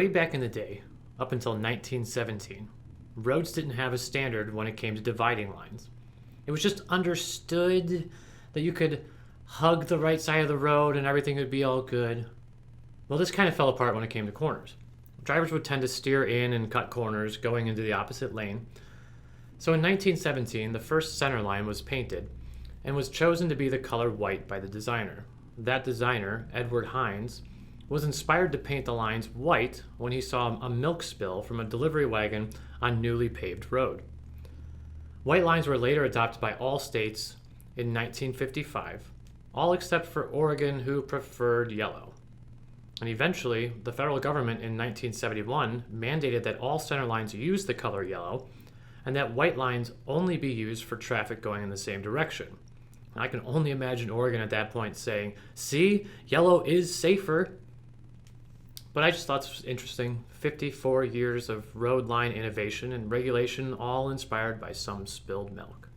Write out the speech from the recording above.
way back in the day, up until 1917, roads didn't have a standard when it came to dividing lines. It was just understood that you could hug the right side of the road and everything would be all good. Well, this kind of fell apart when it came to corners. Drivers would tend to steer in and cut corners going into the opposite lane. So in 1917, the first center line was painted and was chosen to be the color white by the designer. That designer, Edward Hines, was inspired to paint the lines white when he saw a milk spill from a delivery wagon on newly paved road. White lines were later adopted by all states in 1955, all except for Oregon, who preferred yellow. And eventually, the federal government in 1971 mandated that all center lines use the color yellow and that white lines only be used for traffic going in the same direction. I can only imagine Oregon at that point saying, "See, yellow is safer." But I just thought this was interesting. 54 years of road line innovation and regulation, all inspired by some spilled milk.